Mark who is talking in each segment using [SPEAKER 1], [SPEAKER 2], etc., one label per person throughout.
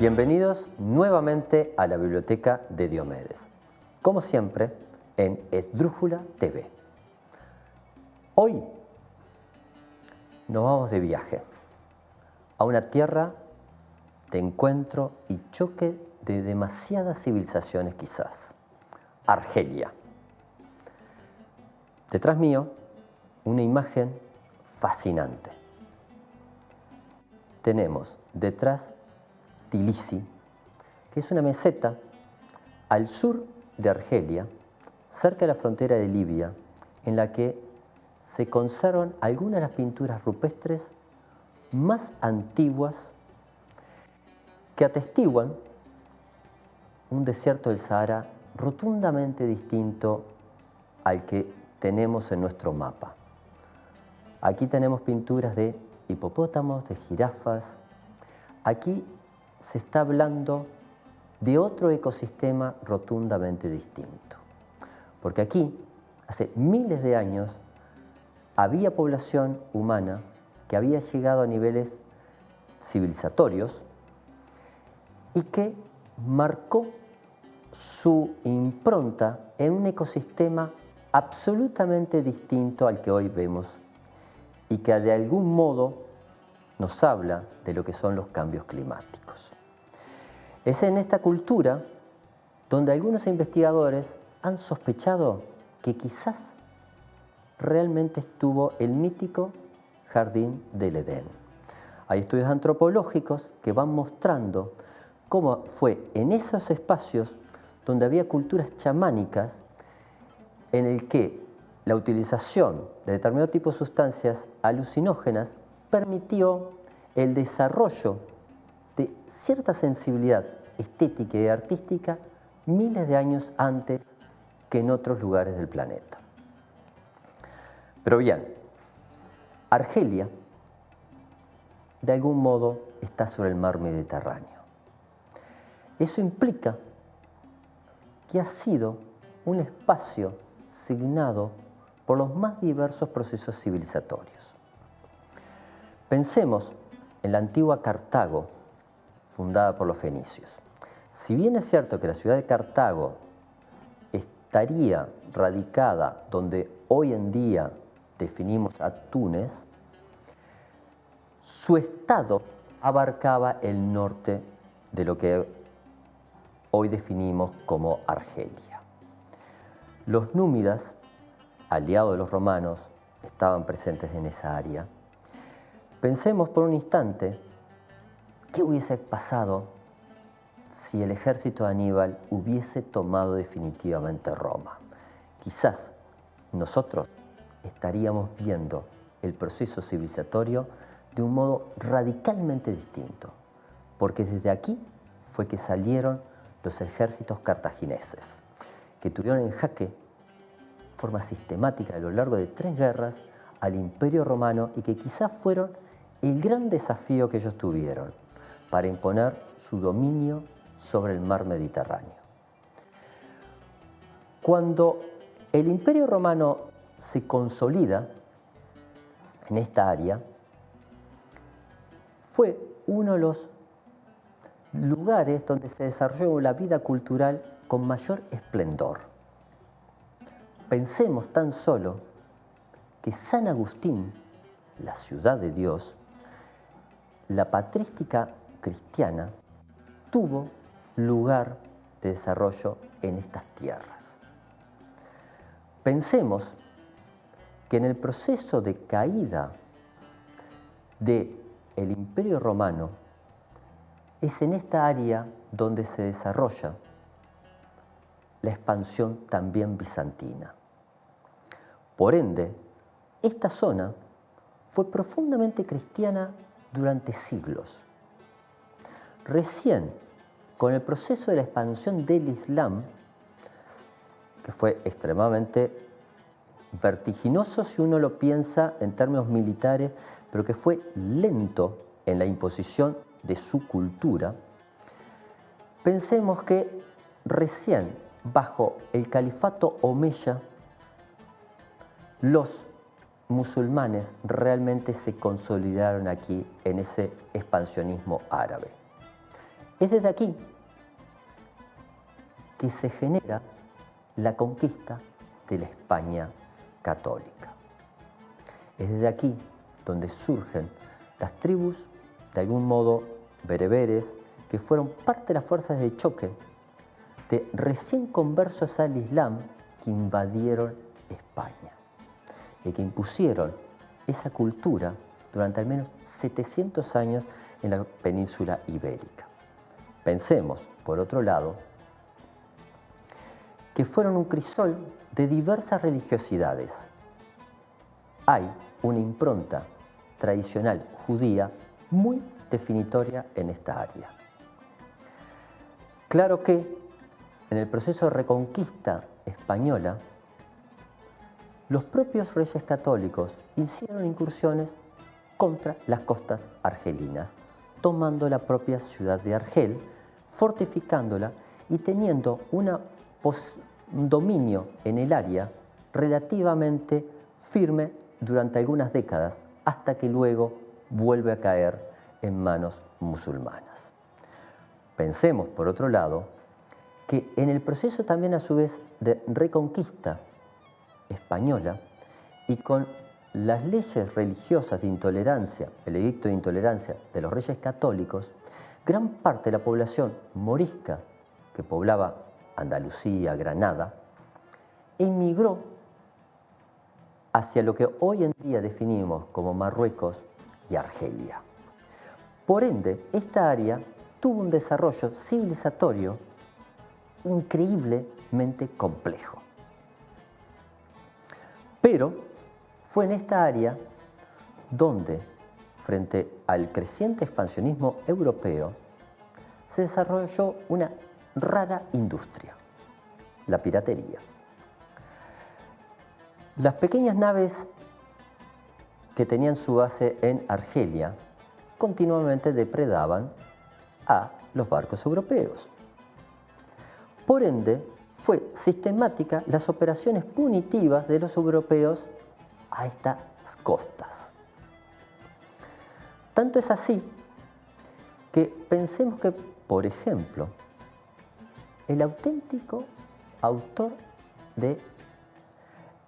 [SPEAKER 1] Bienvenidos nuevamente a la Biblioteca de Diomedes, como siempre en Esdrújula TV. Hoy nos vamos de viaje a una tierra de encuentro y choque de demasiadas civilizaciones quizás, Argelia. Detrás mío, una imagen fascinante. Tenemos detrás Tilisi, que es una meseta al sur de Argelia, cerca de la frontera de Libia, en la que se conservan algunas de las pinturas rupestres más antiguas que atestiguan un desierto del Sahara rotundamente distinto al que tenemos en nuestro mapa. Aquí tenemos pinturas de hipopótamos, de jirafas. Aquí se está hablando de otro ecosistema rotundamente distinto. Porque aquí, hace miles de años, había población humana que había llegado a niveles civilizatorios y que marcó su impronta en un ecosistema absolutamente distinto al que hoy vemos y que de algún modo nos habla de lo que son los cambios climáticos. Es en esta cultura donde algunos investigadores han sospechado que quizás realmente estuvo el mítico Jardín del Edén. Hay estudios antropológicos que van mostrando cómo fue en esos espacios donde había culturas chamánicas en el que la utilización de determinado tipo de sustancias alucinógenas permitió el desarrollo de cierta sensibilidad estética y artística miles de años antes que en otros lugares del planeta. Pero bien, Argelia de algún modo está sobre el mar Mediterráneo. Eso implica que ha sido un espacio signado por los más diversos procesos civilizatorios. Pensemos en la antigua Cartago, fundada por los fenicios. Si bien es cierto que la ciudad de Cartago estaría radicada donde hoy en día definimos a Túnez, su estado abarcaba el norte de lo que hoy definimos como Argelia. Los númidas, aliados de los romanos, estaban presentes en esa área. Pensemos por un instante qué hubiese pasado si el ejército de Aníbal hubiese tomado definitivamente Roma. Quizás nosotros estaríamos viendo el proceso civilizatorio de un modo radicalmente distinto, porque desde aquí fue que salieron los ejércitos cartagineses, que tuvieron en jaque de forma sistemática a lo largo de 3 guerras al Imperio Romano y que quizás fueron el gran desafío que ellos tuvieron para imponer su dominio sobre el mar Mediterráneo. Cuando el Imperio Romano se consolida en esta área, fue uno de los lugares donde se desarrolló la vida cultural con mayor esplendor. Pensemos tan solo que San Agustín, la ciudad de Dios, la patrística cristiana, tuvo lugar de desarrollo en estas tierras. Pensemos que en el proceso de caída del Imperio Romano es en esta área donde se desarrolla la expansión también bizantina. Por ende, esta zona fue profundamente cristiana durante siglos. Recién, con el proceso de la expansión del Islam, que fue extremadamente vertiginoso si uno lo piensa en términos militares, pero que fue lento en la imposición de su cultura, pensemos que recién bajo el califato omeya los musulmanes realmente se consolidaron aquí en ese expansionismo árabe. Es desde aquí que se genera la conquista de la España católica. Es desde aquí donde surgen las tribus, de algún modo bereberes, que fueron parte de las fuerzas de choque de recién conversos al Islam que invadieron España y que impusieron esa cultura durante al menos 700 años en la península ibérica. Pensemos, por otro lado, que fueron un crisol de diversas religiosidades. Hay una impronta tradicional judía muy definitoria en esta área. Claro que en el proceso de reconquista española, los propios reyes católicos hicieron incursiones contra las costas argelinas, tomando la propia ciudad de Argel, fortificándola y teniendo un dominio en el área relativamente firme durante algunas décadas, hasta que luego vuelve a caer en manos musulmanas. Pensemos, por otro lado, que en el proceso también a su vez de reconquista española y con las leyes religiosas de intolerancia, el edicto de intolerancia de los reyes católicos, gran parte de la población morisca que poblaba Andalucía, Granada, emigró hacia lo que hoy en día definimos como Marruecos y Argelia. Por ende, esta área tuvo un desarrollo civilizatorio increíblemente complejo. Pero fue en esta área donde, frente al creciente expansionismo europeo, se desarrolló una rara industria, la piratería. Las pequeñas naves que tenían su base en Argelia continuamente depredaban a los barcos europeos. Por ende, fue sistemática las operaciones punitivas de los europeos a estas costas. Tanto es así que pensemos que, por ejemplo, el auténtico autor de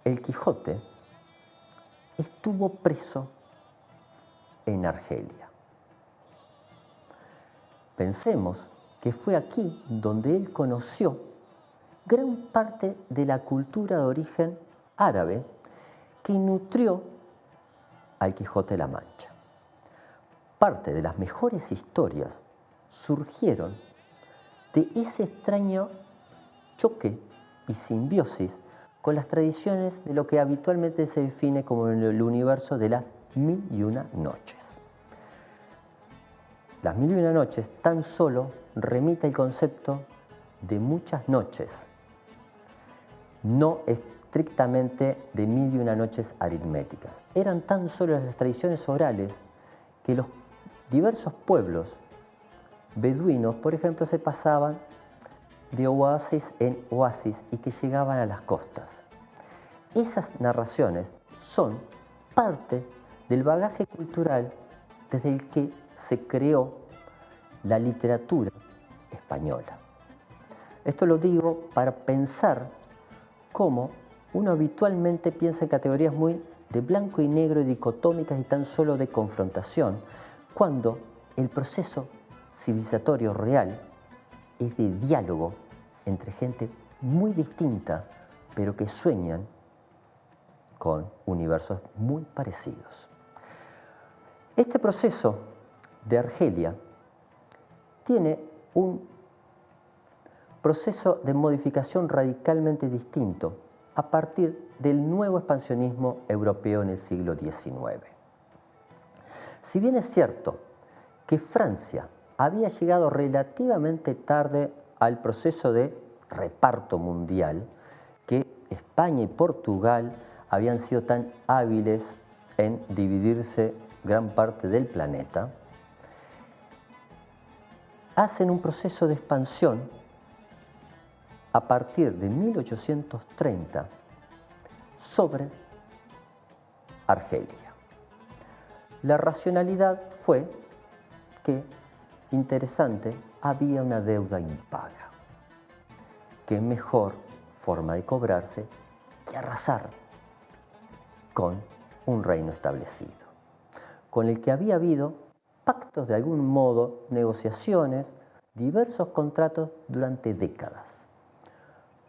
[SPEAKER 1] El Quijote estuvo preso en Argelia. Pensemos que fue aquí donde él conoció gran parte de la cultura de origen árabe que nutrió al Quijote de la Mancha. Parte de las mejores historias surgieron de ese extraño choque y simbiosis con las tradiciones de lo que habitualmente se define como el universo de las 1001 noches. Las 1001 noches tan solo remite el concepto de muchas noches, no estrictamente de 1001 noches aritméticas. Eran tan solo las tradiciones orales que los diversos pueblos beduinos, por ejemplo, se pasaban de oasis en oasis y que llegaban a las costas. Esas narraciones son parte del bagaje cultural desde el que se creó la literatura española. Esto lo digo para pensar cómo uno habitualmente piensa en categorías muy de blanco y negro y dicotómicas y tan solo de confrontación, cuando el proceso civilizatorio real es de diálogo entre gente muy distinta, pero que sueñan con universos muy parecidos. Este proceso de Argelia tiene un proceso de modificación radicalmente distinto a partir del nuevo expansionismo europeo en el siglo XIX. Si bien es cierto que Francia había llegado relativamente tarde al proceso de reparto mundial, que España y Portugal habían sido tan hábiles en dividirse gran parte del planeta, hacen un proceso de expansión a partir de 1830 sobre Argelia. La racionalidad fue que, interesante, había una deuda impaga. ¿Qué mejor forma de cobrarse que arrasar con un reino establecido, con el que había habido pactos de algún modo, negociaciones, diversos contratos durante décadas?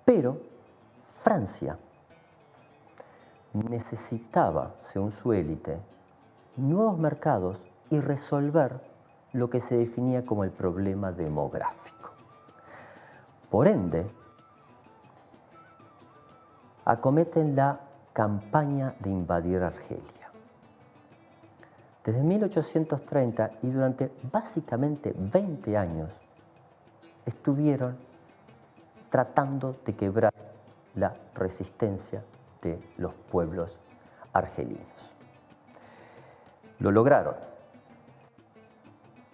[SPEAKER 1] Pero Francia necesitaba, según su élite, nuevos mercados y resolver lo que se definía como el problema demográfico. Por ende, acometen la campaña de invadir Argelia. Desde 1830 y durante básicamente 20 años estuvieron tratando de quebrar la resistencia de los pueblos argelinos. Lo lograron.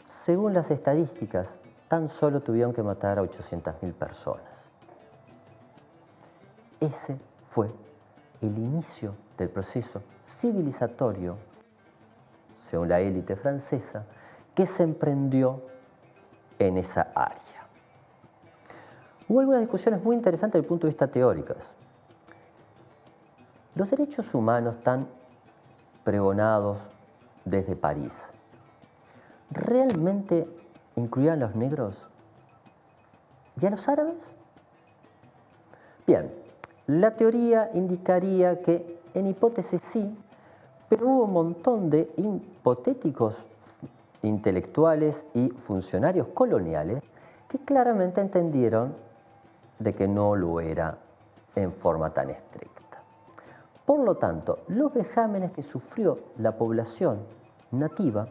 [SPEAKER 1] Según las estadísticas, tan solo tuvieron que matar a 800.000 personas. Ese fue el inicio del proceso civilizatorio, según la élite francesa, que se emprendió en esa área. Hubo algunas discusiones muy interesantes desde el punto de vista teórico. Los derechos humanos tan pregonados desde París, ¿realmente incluían a los negros y a los árabes? Bien, la teoría indicaría que en hipótesis sí, pero hubo un montón de hipotéticos intelectuales y funcionarios coloniales que claramente entendieron de que no lo era en forma tan estricta. Por lo tanto, los vejámenes que sufrió la población nativa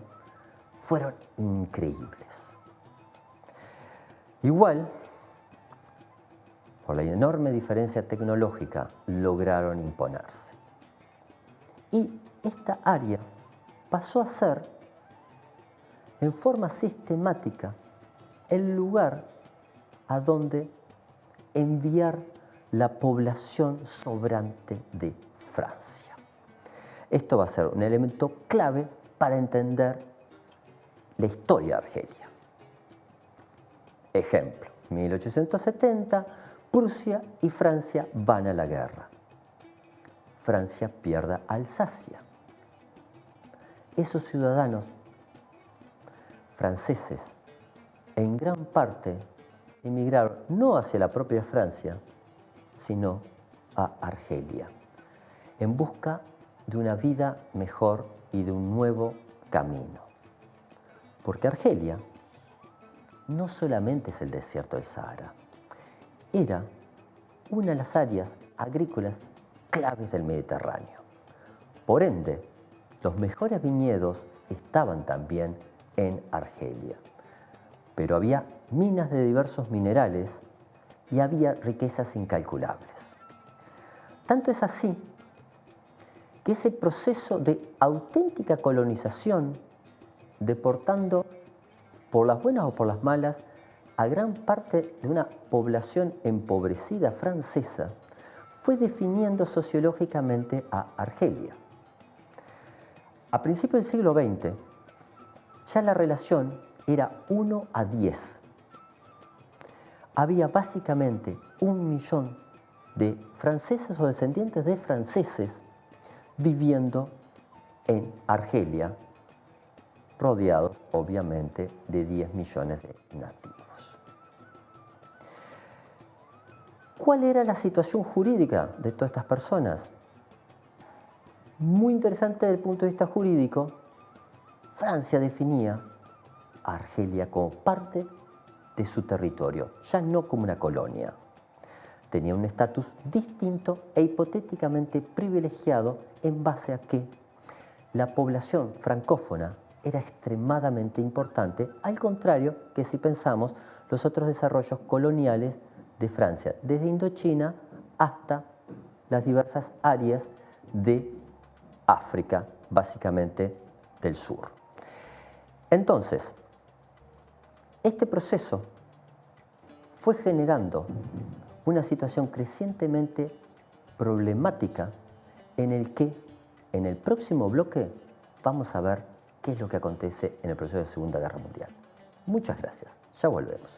[SPEAKER 1] fueron increíbles. Igual, por la enorme diferencia tecnológica, lograron imponerse. Y esta área pasó a ser, en forma sistemática, el lugar a donde enviar la población sobrante de Francia. Esto va a ser un elemento clave para entender la historia de Argelia. Ejemplo, 1870, Prusia y Francia van a la guerra. Francia pierde Alsacia. Esos ciudadanos franceses en gran parte emigraron no hacia la propia Francia, sino a Argelia, en busca de una vida mejor y de un nuevo camino. Porque Argelia no solamente es el desierto del Sahara, era una de las áreas agrícolas claves del Mediterráneo. Por ende, los mejores viñedos estaban también en Argelia, pero había minas de diversos minerales y había riquezas incalculables. Tanto es así que ese proceso de auténtica colonización, deportando por las buenas o por las malas a gran parte de una población empobrecida francesa, fue definiendo sociológicamente a Argelia. A principios del siglo XX, ya la relación era 1 a 10. Había básicamente 1 millón de franceses o descendientes de franceses viviendo en Argelia, rodeados obviamente de 10 millones de nativos. ¿Cuál era la situación jurídica de todas estas personas? Muy interesante desde el punto de vista jurídico, Francia definía a Argelia como parte de su territorio, ya no como una colonia. Tenía un estatus distinto e hipotéticamente privilegiado en base a que la población francófona era extremadamente importante, al contrario que si pensamos los otros desarrollos coloniales de Francia, desde Indochina hasta las diversas áreas de África, básicamente del sur. Entonces, este proceso fue generando una situación crecientemente problemática en el que, en el próximo bloque, vamos a ver qué es lo que acontece en el proceso de Segunda Guerra Mundial. Muchas gracias. Ya volvemos.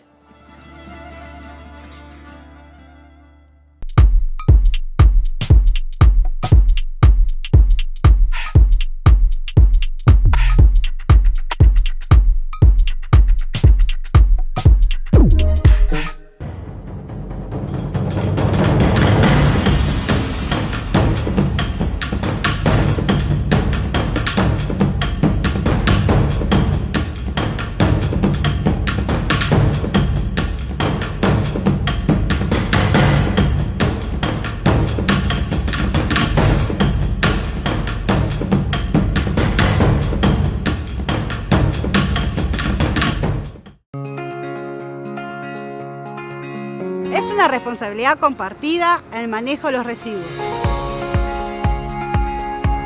[SPEAKER 2] Es una responsabilidad compartida el manejo de los residuos.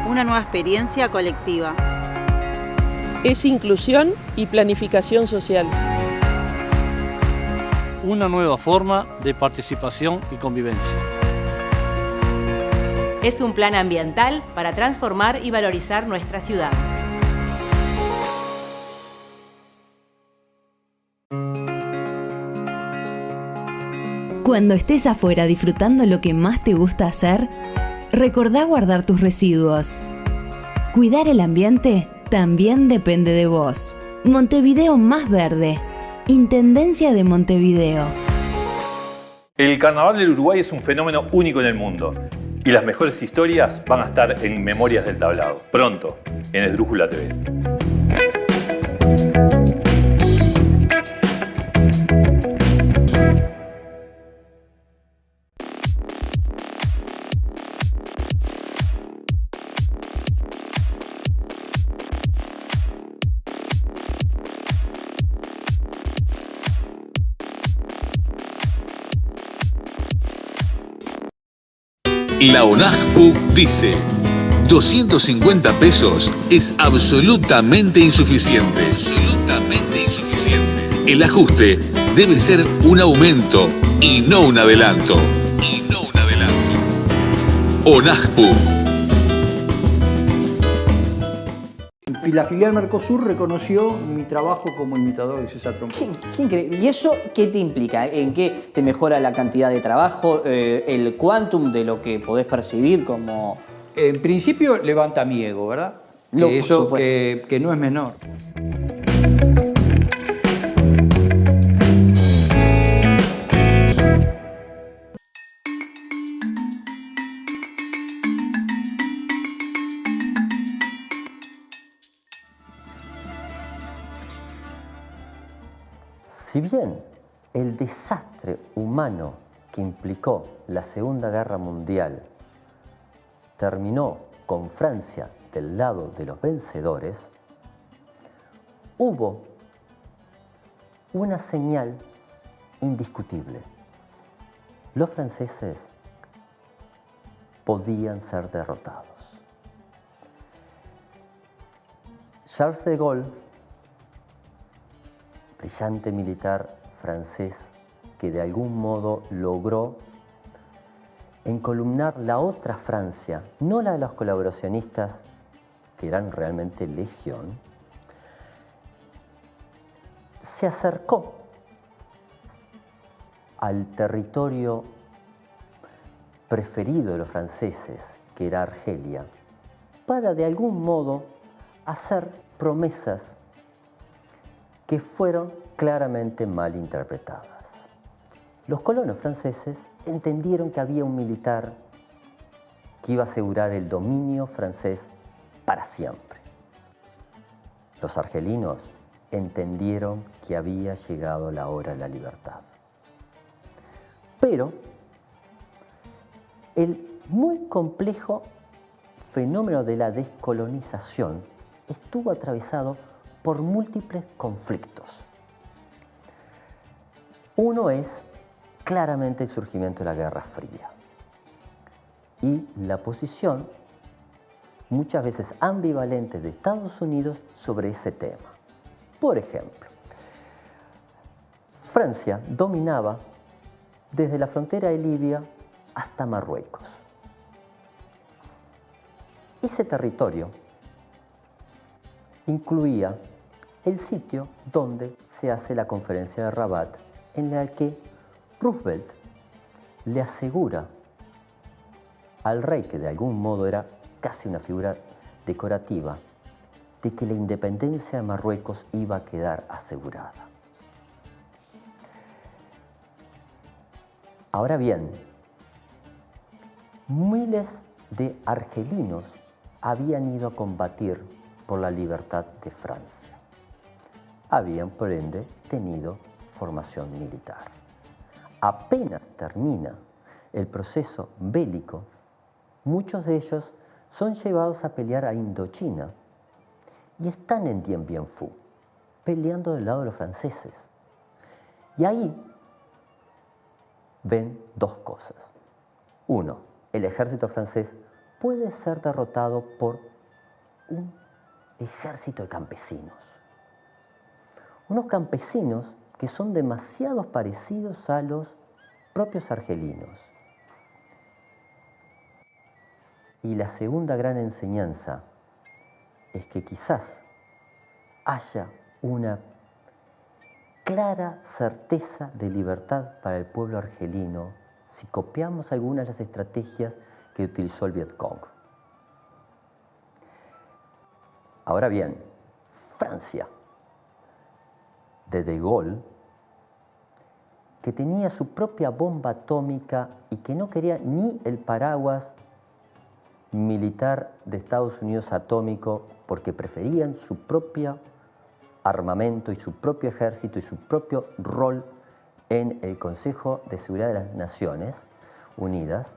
[SPEAKER 3] Una nueva experiencia colectiva.
[SPEAKER 4] Es inclusión y planificación social.
[SPEAKER 5] Una nueva forma de participación y convivencia.
[SPEAKER 6] Es un plan ambiental para transformar y valorizar nuestra ciudad.
[SPEAKER 7] Cuando estés afuera disfrutando lo que más te gusta hacer, recordá guardar tus residuos. Cuidar el ambiente también depende de vos. Montevideo Más Verde. Intendencia de Montevideo.
[SPEAKER 8] El Carnaval del Uruguay es un fenómeno único en el mundo y las mejores historias van a estar en Memorias del Tablado, pronto, en Esdrújula TV.
[SPEAKER 9] La ONAJPU dice, 250 pesos es absolutamente insuficiente. Absolutamente insuficiente. El ajuste debe ser un aumento y no un adelanto. Y no un adelanto. ONAJPU.
[SPEAKER 10] La filial Mercosur reconoció mi trabajo como imitador de César Troncoso.
[SPEAKER 11] Qué increíble. ¿Y eso qué te implica? ¿En qué te mejora la cantidad de trabajo? ¿El quantum de lo que podés percibir como...?
[SPEAKER 10] En principio levanta mi ego, ¿verdad? Eso que no es menor.
[SPEAKER 1] Si bien el desastre humano que implicó la Segunda Guerra Mundial terminó con Francia del lado de los vencedores, hubo una señal indiscutible. Los franceses podían ser derrotados. Charles de Gaulle, brillante militar francés que de algún modo logró encolumnar la otra Francia, no la de los colaboracionistas, que eran realmente legión, se acercó al territorio preferido de los franceses, que era Argelia, para de algún modo hacer promesas que fueron claramente mal interpretadas. Los colonos franceses entendieron que había un militar que iba a asegurar el dominio francés para siempre. Los argelinos entendieron que había llegado la hora de la libertad. Pero el muy complejo fenómeno de la descolonización estuvo atravesado por múltiples conflictos. Uno es claramente el surgimiento de la Guerra Fría y la posición muchas veces ambivalente de Estados Unidos sobre ese tema. Por ejemplo, Francia dominaba desde la frontera de Libia hasta Marruecos. Ese territorio incluía el sitio donde se hace la conferencia de Rabat, en la que Roosevelt le asegura al rey, que de algún modo era casi una figura decorativa, de que la independencia de Marruecos iba a quedar asegurada. Ahora bien, miles de argelinos habían ido a combatir por la libertad de Francia. Habían, por ende, tenido formación militar. Apenas termina el proceso bélico, muchos de ellos son llevados a pelear a Indochina y están en Dien Bien Phu, peleando del lado de los franceses. Y ahí ven dos cosas. Uno, el ejército francés puede ser derrotado por un ejército de campesinos. Unos campesinos que son demasiado parecidos a los propios argelinos. Y la segunda gran enseñanza es que quizás haya una clara certeza de libertad para el pueblo argelino si copiamos algunas de las estrategias que utilizó el Vietcong. Ahora bien, Francia, de Gaulle, que tenía su propia bomba atómica y que no quería ni el paraguas militar de Estados Unidos atómico porque preferían su propio armamento y su propio ejército y su propio rol en el Consejo de Seguridad de las Naciones Unidas,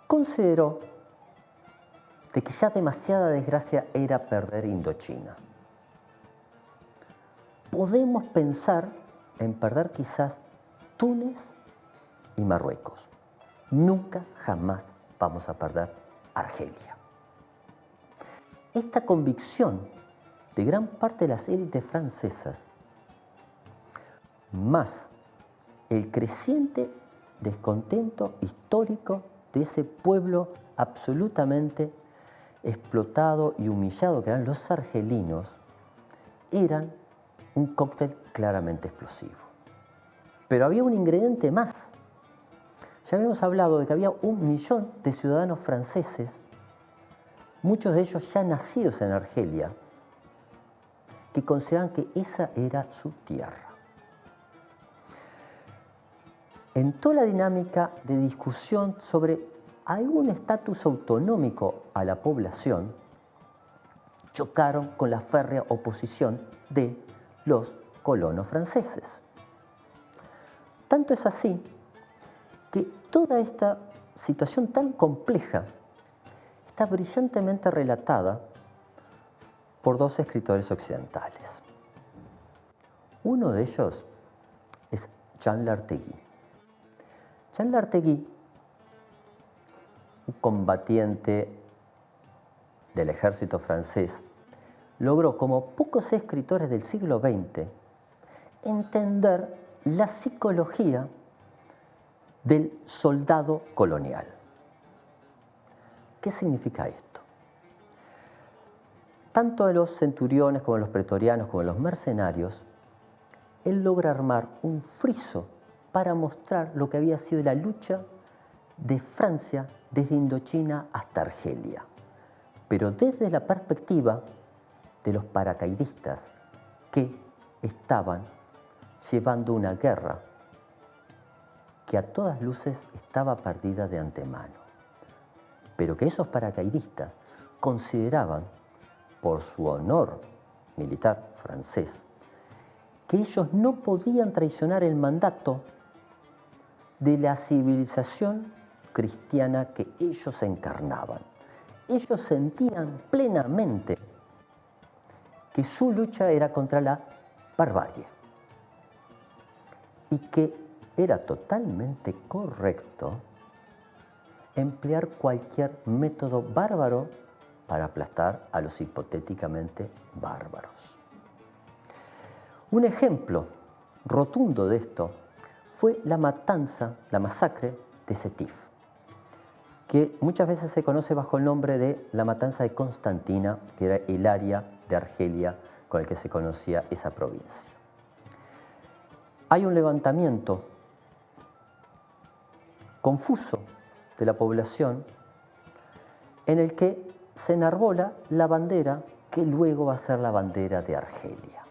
[SPEAKER 1] consideró de que ya demasiada desgracia era perder Indochina. Podemos pensar en perder quizás Túnez y Marruecos. Nunca, jamás vamos a perder Argelia. Esta convicción de gran parte de las élites francesas, más el creciente descontento histórico de ese pueblo absolutamente explotado y humillado que eran los argelinos, eran un cóctel claramente explosivo. Pero había un ingrediente más. Ya habíamos hablado de que había 1 millón de ciudadanos franceses, muchos de ellos ya nacidos en Argelia, que consideraban que esa era su tierra. En toda la dinámica de discusión sobre algún estatus autonómico a la población, chocaron con la férrea oposición de los colonos franceses. Tanto es así que toda esta situación tan compleja está brillantemente relatada por 2 escritores occidentales. Uno de ellos es Jean Lartegui. Jean Lartegui, un combatiente del ejército francés, logró, como pocos escritores del siglo XX, entender la psicología del soldado colonial. ¿Qué significa esto? Tanto de los centuriones como de los pretorianos como de los mercenarios, él logra armar un friso para mostrar lo que había sido la lucha de Francia desde Indochina hasta Argelia, pero desde la perspectiva de los paracaidistas que estaban llevando una guerra que a todas luces estaba perdida de antemano, pero que esos paracaidistas consideraban, por su honor militar francés, que ellos no podían traicionar el mandato de la civilización cristiana que ellos encarnaban. Ellos sentían plenamente que su lucha era contra la barbarie y que era totalmente correcto emplear cualquier método bárbaro para aplastar a los hipotéticamente bárbaros. Un ejemplo rotundo de esto fue la matanza, la masacre de Sétif, que muchas veces se conoce bajo el nombre de la matanza de Constantina, que era el área de Argelia con el que se conocía esa provincia. Hay un levantamiento confuso de la población en el que se enarbola la bandera que luego va a ser la bandera de Argelia.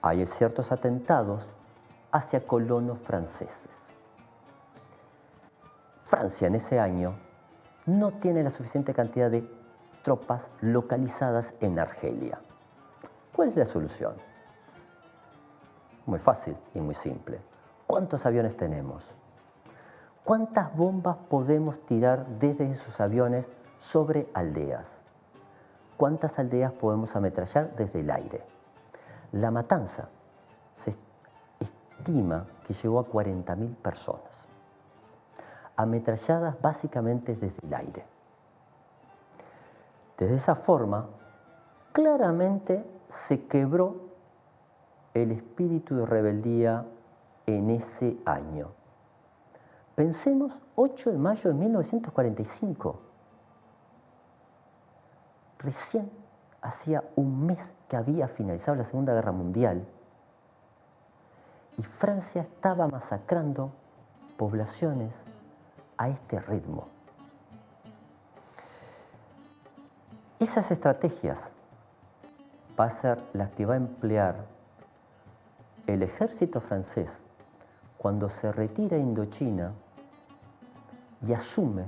[SPEAKER 1] Hay ciertos atentados hacia colonos franceses. Francia en ese año no tiene la suficiente cantidad de tropas localizadas en Argelia. ¿Cuál es la solución? Muy fácil y muy simple. ¿Cuántos aviones tenemos? ¿Cuántas bombas podemos tirar desde esos aviones sobre aldeas? ¿Cuántas aldeas podemos ametrallar desde el aire? La matanza se estima que llegó a 40.000 personas, ametralladas básicamente desde el aire. De esa forma, claramente se quebró el espíritu de rebeldía en ese año. Pensemos 8 de mayo de 1945. Recién hacía un mes que había finalizado la Segunda Guerra Mundial y Francia estaba masacrando poblaciones a este ritmo. Esas estrategias va a ser las que va a emplear el ejército francés cuando se retira a Indochina y asume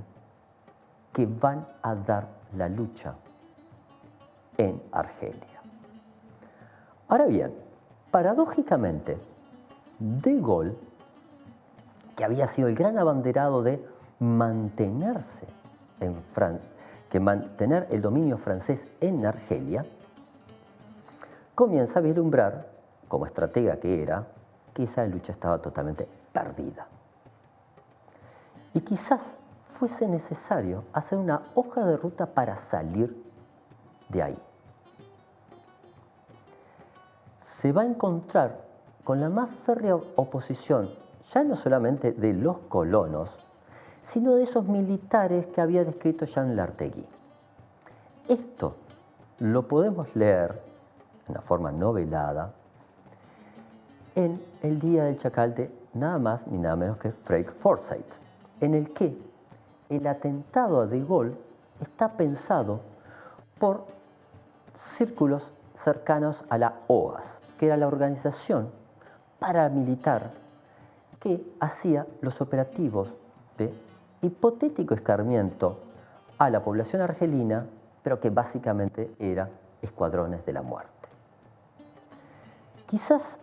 [SPEAKER 1] que van a dar la lucha en Argelia. Ahora bien, paradójicamente, De Gaulle, que había sido el gran abanderado de mantenerse en Francia, que mantener el dominio francés en Argelia, comienza a vislumbrar, como estratega que era, que esa lucha estaba totalmente perdida. Y quizás fuese necesario hacer una hoja de ruta para salir de ahí. Se va a encontrar con la más férrea oposición, ya no solamente de los colonos, sino de esos militares que había descrito Jean Lartegui. Esto lo podemos leer de una forma novelada en El Día del Chacal de nada más ni nada menos que Frank Forsyth, en el que el atentado a De Gaulle está pensado por círculos cercanos a la OAS, que era la organización paramilitar que hacía los operativos de hipotético escarmiento a la población argelina, pero que básicamente eran escuadrones de la muerte. Quizás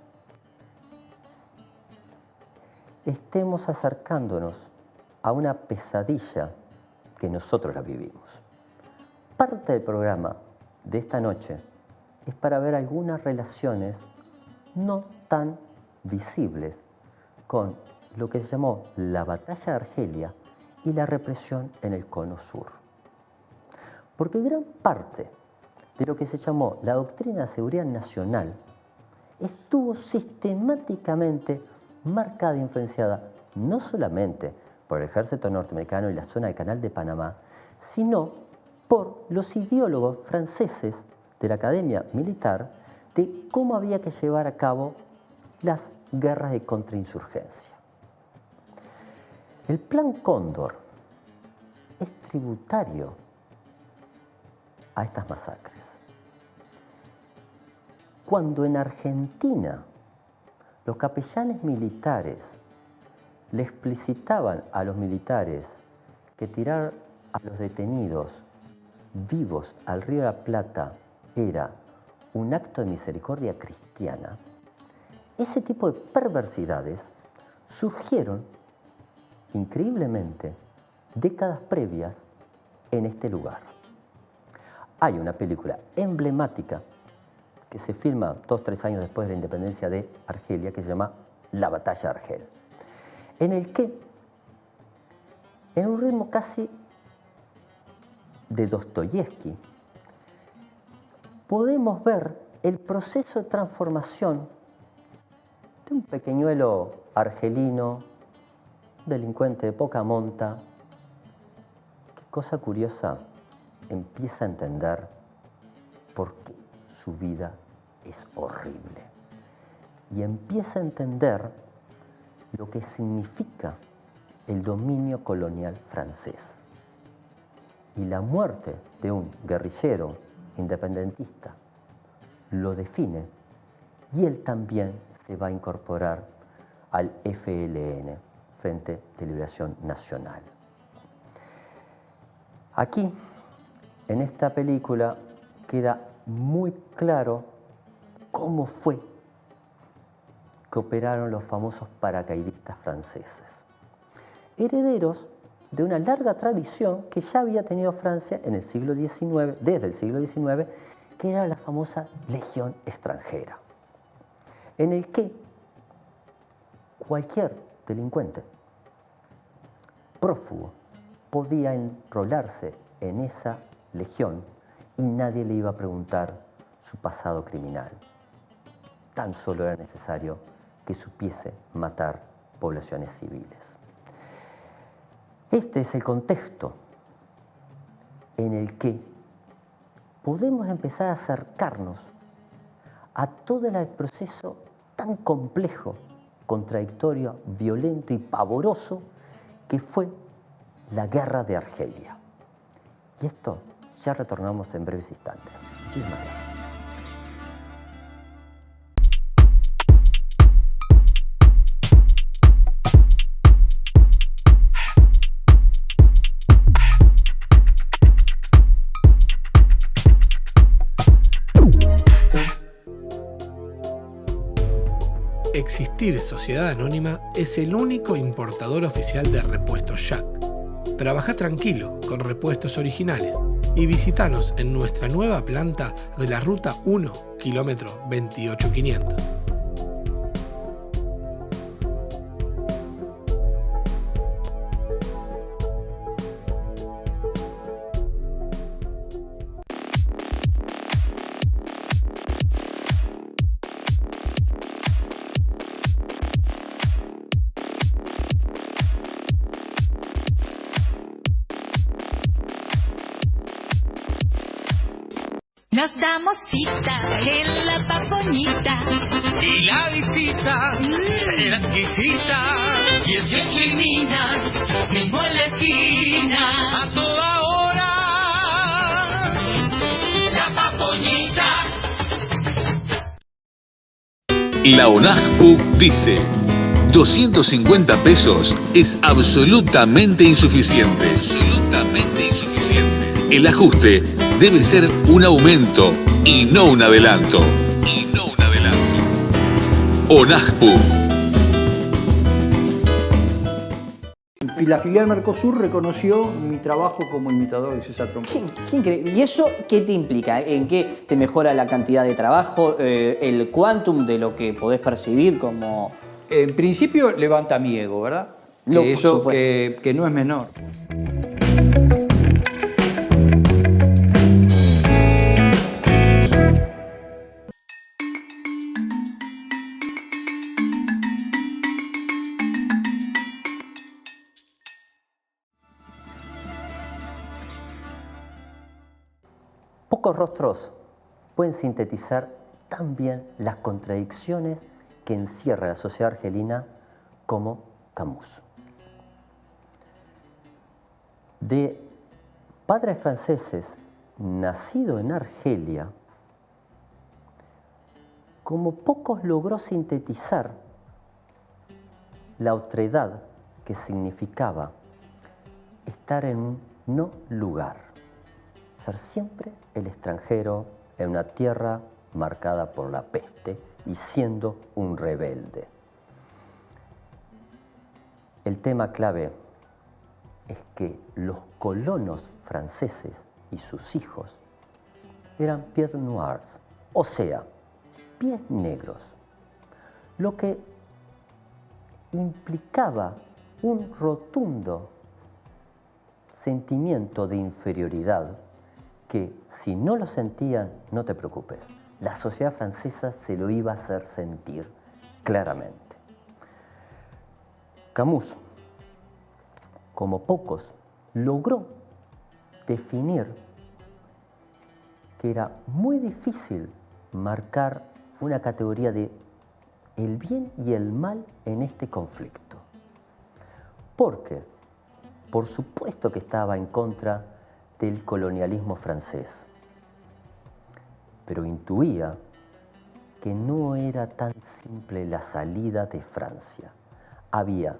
[SPEAKER 1] estemos acercándonos a una pesadilla que nosotros la vivimos. Parte del programa de esta noche es para ver algunas relaciones no tan visibles con lo que se llamó la batalla de Argelia y la represión en el Cono Sur. Porque gran parte de lo que se llamó la doctrina de seguridad nacional estuvo sistemáticamente marcada e influenciada no solamente por el ejército norteamericano y la zona del Canal de Panamá, sino por los ideólogos franceses de la Academia Militar de cómo había que llevar a cabo las guerras de contrainsurgencia. El Plan Cóndor es tributario a estas masacres. Cuando en Argentina los capellanes militares le explicitaban a los militares que tirar a los detenidos vivos al Río de la Plata era un acto de misericordia cristiana, ese tipo de perversidades surgieron increíblemente décadas previas en este lugar. Hay una película emblemática que se filma 2 o 3 años después de la independencia de Argelia, que se llama La Batalla de Argel, en el que, en un ritmo casi de Dostoyevsky, podemos ver el proceso de transformación de un pequeñuelo argelino, delincuente de poca monta, que cosa curiosa, empieza a entender porque su vida es horrible. Y empieza a entender lo que significa el dominio colonial francés. Y la muerte de un guerrillero independentista lo define, y él también se va a incorporar al FLN, Frente de Liberación Nacional. Aquí, en esta película, queda muy claro cómo fue que operaron los famosos paracaidistas franceses, herederos de una larga tradición que ya había tenido Francia en el siglo XIX, desde el siglo XIX, que era la famosa Legión extranjera, en el que cualquier delincuente, prófugo, podía enrolarse en esa legión y nadie le iba a preguntar su pasado criminal. Tan solo era necesario que supiese matar poblaciones civiles. Este es el contexto en el que podemos empezar a acercarnos a todo el proceso tan complejo, contradictorio, violento y pavoroso que fue la Guerra de Argelia. Y esto ya retornamos en breves instantes. Muchísimas gracias.
[SPEAKER 12] Existir Sociedad Anónima es el único importador oficial de repuestos Jack. Trabaja tranquilo con repuestos originales y visítanos en nuestra nueva planta de la Ruta 1, kilómetro 28500.
[SPEAKER 13] Nos damos cita en la Papoñita.
[SPEAKER 14] Y la visita será exquisita.
[SPEAKER 13] 18 minas, mismo en la esquina.
[SPEAKER 14] A toda hora.
[SPEAKER 13] La Papoñita.
[SPEAKER 9] La ONAJPU dice: 250 pesos es absolutamente insuficiente. Absolutamente insuficiente. El ajuste debe ser un aumento y no un adelanto. ONAJPU.
[SPEAKER 10] La filial Mercosur reconoció mi trabajo como imitador de César Troncoso.
[SPEAKER 11] Qué increíble. ¿Y eso qué te implica? ¿En qué te mejora la cantidad de trabajo, el quantum de lo que podés percibir como...?
[SPEAKER 10] En principio levanta mi ego, ¿verdad?
[SPEAKER 11] No,
[SPEAKER 10] que
[SPEAKER 11] por
[SPEAKER 10] eso
[SPEAKER 11] supuesto.
[SPEAKER 10] que no es menor.
[SPEAKER 1] Pocos rostros pueden sintetizar tan bien las contradicciones que encierra la sociedad argelina como Camus. De padres franceses, nacido en Argelia, como pocos logró sintetizar la otredad que significaba estar en un no lugar. Ser siempre el extranjero en una tierra marcada por la peste y siendo un rebelde. El tema clave es que los colonos franceses y sus hijos eran pieds noirs, o sea, pies negros, lo que implicaba un rotundo sentimiento de inferioridad que si no lo sentían, no te preocupes, la sociedad francesa se lo iba a hacer sentir claramente. Camus, como pocos, logró definir que era muy difícil marcar una categoría de el bien y el mal en este conflicto. ¿Por qué? Por supuesto que estaba en contra del colonialismo francés, pero intuía que no era tan simple la salida de Francia. Había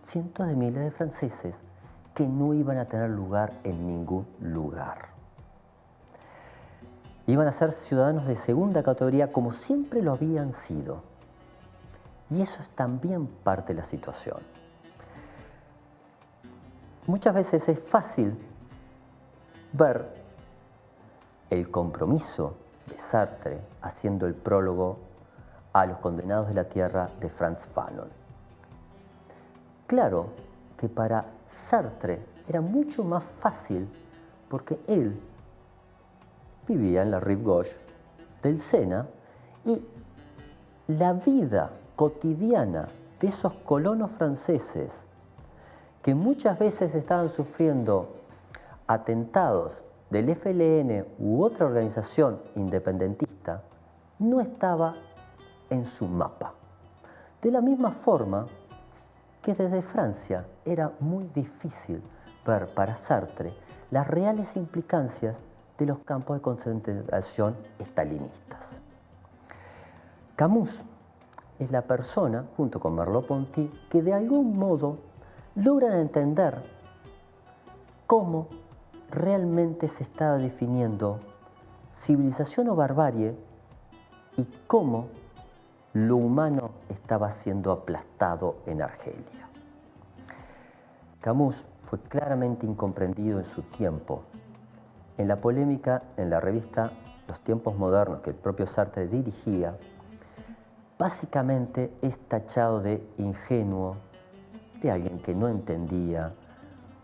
[SPEAKER 1] cientos de miles de franceses que no iban a tener lugar en ningún lugar. Iban a ser ciudadanos de segunda categoría como siempre lo habían sido. Y eso es también parte de la situación. Muchas veces es fácil ver el compromiso de Sartre haciendo el prólogo a Los condenados de la tierra de Frantz Fanon. Claro que para Sartre era mucho más fácil porque él vivía en la Rive Gauche del Sena y la vida cotidiana de esos colonos franceses que muchas veces estaban sufriendo atentados del FLN u otra organización independentista no estaba en su mapa. De la misma forma que desde Francia era muy difícil ver para Sartre las reales implicancias de los campos de concentración estalinistas. Camus es la persona, junto con Merleau-Ponty, que de algún modo logran entender cómo realmente se estaba definiendo civilización o barbarie y cómo lo humano estaba siendo aplastado en Argelia. Camus fue claramente incomprendido en su tiempo. En la polémica en la revista Los Tiempos Modernos, que el propio Sartre dirigía, básicamente es tachado de ingenuo, de alguien que no entendía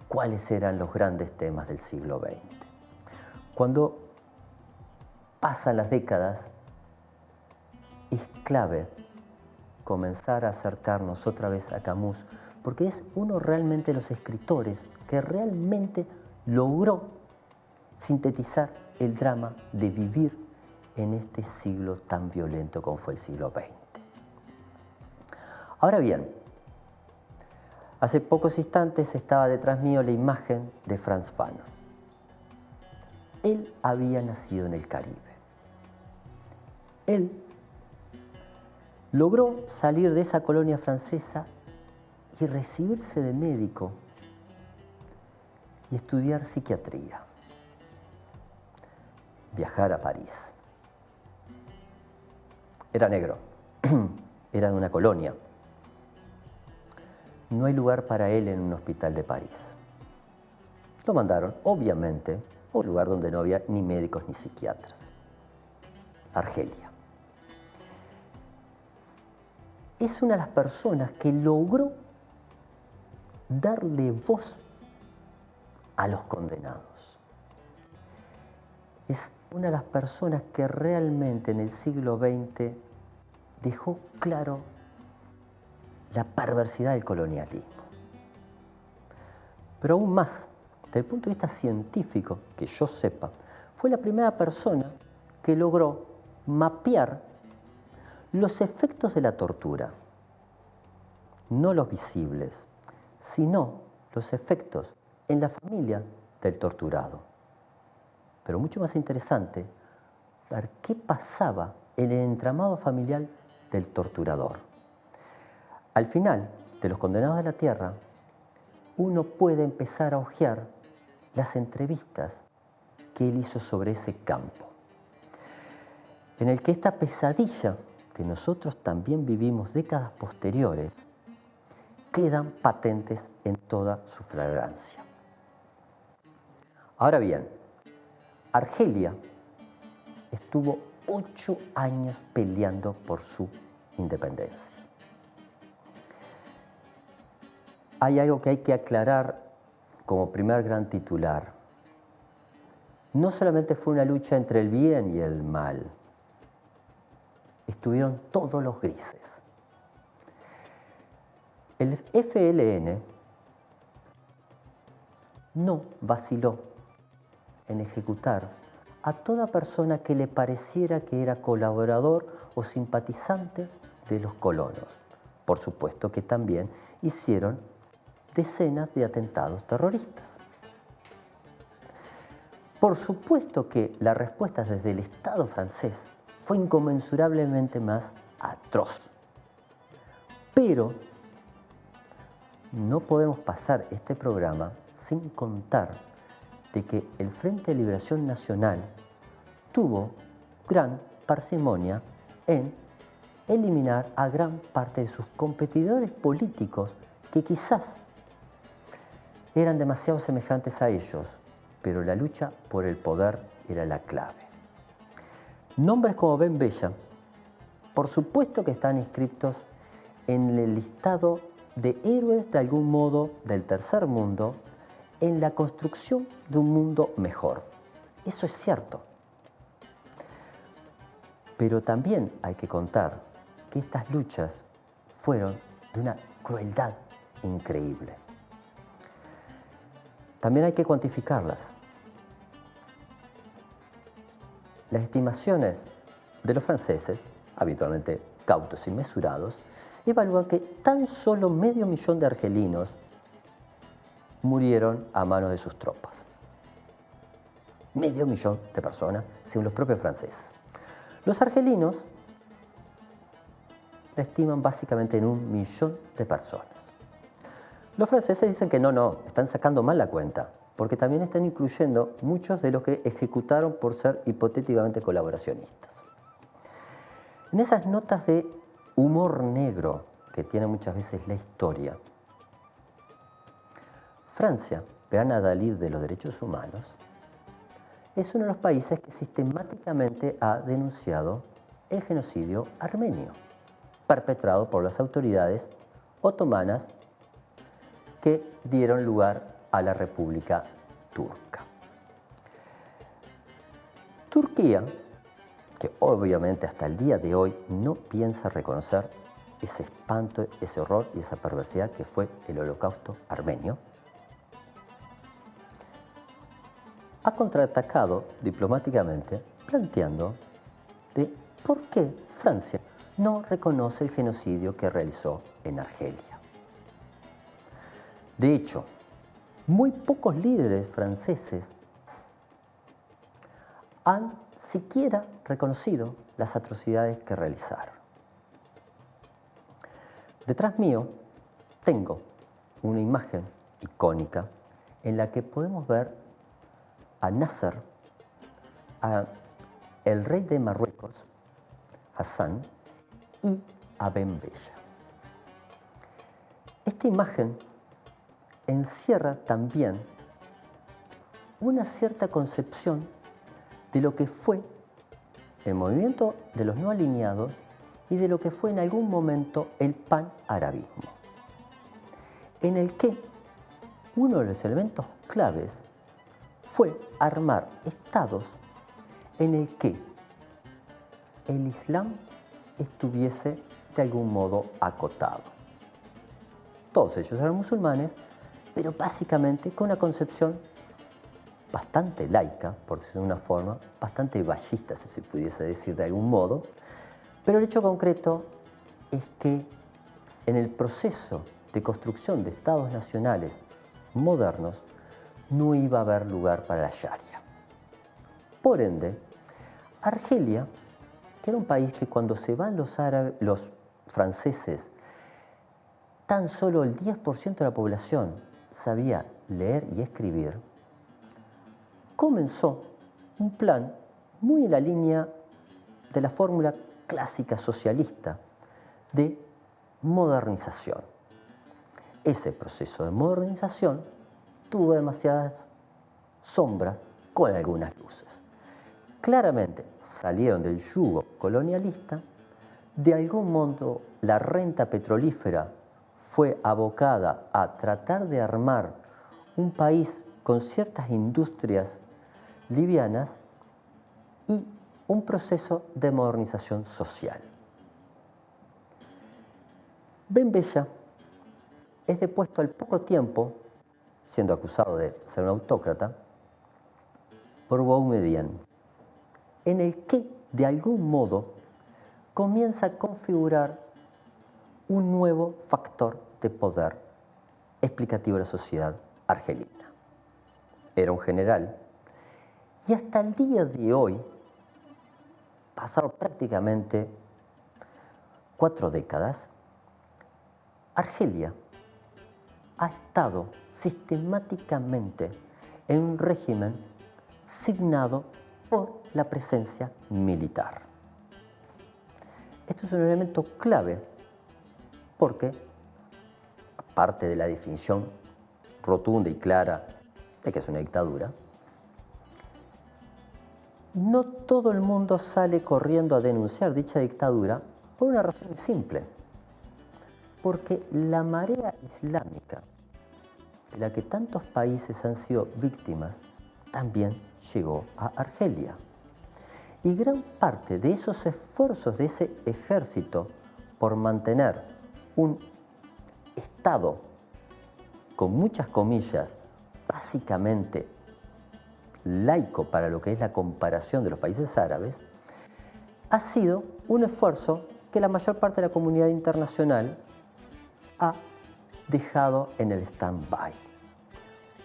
[SPEAKER 1] cuáles eran los grandes temas del siglo XX. Cuando pasan las décadas, es clave comenzar a acercarnos otra vez a Camus, porque es uno realmente de los escritores que realmente logró sintetizar el drama de vivir en este siglo tan violento como fue el siglo XX. Ahora bien, hace pocos instantes estaba detrás mío la imagen de Frantz Fanon. Él había nacido en el Caribe. Él logró salir de esa colonia francesa y recibirse de médico y estudiar psiquiatría. Viajar a París. Era negro, era de una colonia. No hay lugar para él en un hospital de París. Lo mandaron, obviamente, a un lugar donde no había ni médicos ni psiquiatras. Argelia. Es una de las personas que logró darle voz a los condenados. Es una de las personas que realmente en el siglo XX dejó claro la perversidad del colonialismo. Pero aún más, desde el punto de vista científico, que yo sepa, fue la primera persona que logró mapear los efectos de la tortura. No los visibles, sino los efectos en la familia del torturado. Pero mucho más interesante, ver qué pasaba en el entramado familiar del torturador. Al final de Los condenados de la tierra, uno puede empezar a hojear las entrevistas que él hizo sobre ese campo, en el que esta pesadilla que nosotros también vivimos décadas posteriores quedan patentes en toda su flagrancia. Ahora bien, Argelia estuvo 8 años peleando por su independencia. Hay algo que hay que aclarar como primer gran titular. No solamente fue una lucha entre el bien y el mal, estuvieron todos los grises. El FLN no vaciló en ejecutar a toda persona que le pareciera que era colaborador o simpatizante de los colonos. Por supuesto que también hicieron decenas de atentados terroristas. Por supuesto que la respuesta desde el Estado francés fue inconmensurablemente más atroz. Pero no podemos pasar este programa sin contar de que el Frente de Liberación Nacional tuvo gran parsimonia en eliminar a gran parte de sus competidores políticos que quizás eran demasiado semejantes a ellos, pero la lucha por el poder era la clave. Nombres como Ben Bella, por supuesto que están inscritos en el listado de héroes de algún modo del tercer mundo en la construcción de un mundo mejor. Eso es cierto. Pero también hay que contar que estas luchas fueron de una crueldad increíble. También hay que cuantificarlas. Las estimaciones de los franceses, habitualmente cautos y mesurados, evalúan que tan solo 500.000 de argelinos murieron a manos de sus tropas. 500.000 de personas, según los propios franceses. Los argelinos la estiman básicamente en 1.000.000 de personas. Los franceses dicen que no, están sacando mal la cuenta, porque también están incluyendo muchos de los que ejecutaron por ser hipotéticamente colaboracionistas. En esas notas de humor negro que tiene muchas veces la historia, Francia, gran adalid de los derechos humanos, es uno de los países que sistemáticamente ha denunciado el genocidio armenio, perpetrado por las autoridades otomanas que dieron lugar a la República Turca. Turquía, que obviamente hasta el día de hoy no piensa reconocer ese espanto, ese horror y esa perversidad que fue el Holocausto armenio, ha contraatacado diplomáticamente planteando de por qué Francia no reconoce el genocidio que realizó en Argelia. De hecho, muy pocos líderes franceses han siquiera reconocido las atrocidades que realizaron. Detrás mío tengo una imagen icónica en la que podemos ver a Nasser, a el rey de Marruecos, Hassan, y a Ben Bella. Esta imagen encierra también una cierta concepción de lo que fue el movimiento de los no alineados y de lo que fue en algún momento el panarabismo, en el que uno de los elementos claves fue armar estados en el que el Islam estuviese de algún modo acotado. Todos ellos eran musulmanes, pero básicamente con una concepción bastante laica, por decirlo de una forma, bastante bayista, si se pudiese decir de algún modo, pero el hecho concreto es que en el proceso de construcción de estados nacionales modernos no iba a haber lugar para la Sharia. Por ende, Argelia, que era un país que cuando se van los franceses, tan solo el 10% de la población sabía leer y escribir, comenzó un plan muy en la línea de la fórmula clásica socialista de modernización. Ese proceso de modernización tuvo demasiadas sombras con algunas luces. Claramente salieron del yugo colonialista, de algún modo la renta petrolífera fue abocada a tratar de armar un país con ciertas industrias livianas y un proceso de modernización social. Ben Bella es depuesto al poco tiempo, siendo acusado de ser un autócrata, por Boumediene. en el que, de algún modo, comienza a configurar un nuevo factor de poder explicativo de la sociedad argelina. Era un general y hasta el día de hoy, pasaron prácticamente 4 décadas, Argelia ha estado sistemáticamente en un régimen signado por la presencia militar. Esto es un elemento clave porque, aparte de la definición rotunda y clara de que es una dictadura, no todo el mundo sale corriendo a denunciar dicha dictadura por una razón muy simple. Porque la marea islámica, de la que tantos países han sido víctimas, también llegó a Argelia. Y gran parte de esos esfuerzos de ese ejército por mantener un Estado, con muchas comillas, básicamente laico para lo que es la comparación de los países árabes, ha sido un esfuerzo que la mayor parte de la comunidad internacional ha dejado en el stand-by.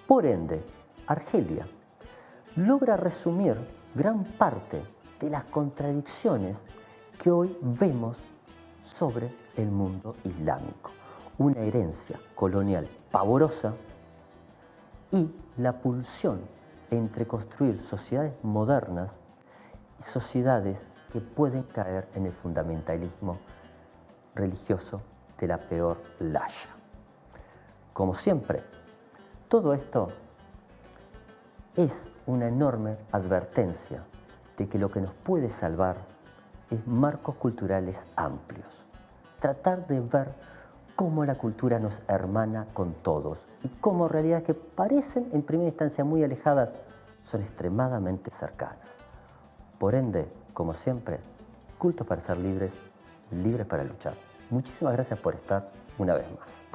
[SPEAKER 1] Por ende, Argelia logra resumir gran parte de las contradicciones que hoy vemos sobre el mundo islámico. Una herencia colonial pavorosa y la pulsión entre construir sociedades modernas y sociedades que pueden caer en el fundamentalismo religioso de la peor laya. Como siempre, todo esto es una enorme advertencia de que lo que nos puede salvar es marcos culturales amplios. Tratar de ver cómo la cultura nos hermana con todos y cómo realidades que parecen en primera instancia muy alejadas son extremadamente cercanas. Por ende, como siempre, cultos para ser libres, libres para luchar. Muchísimas gracias por estar una vez más.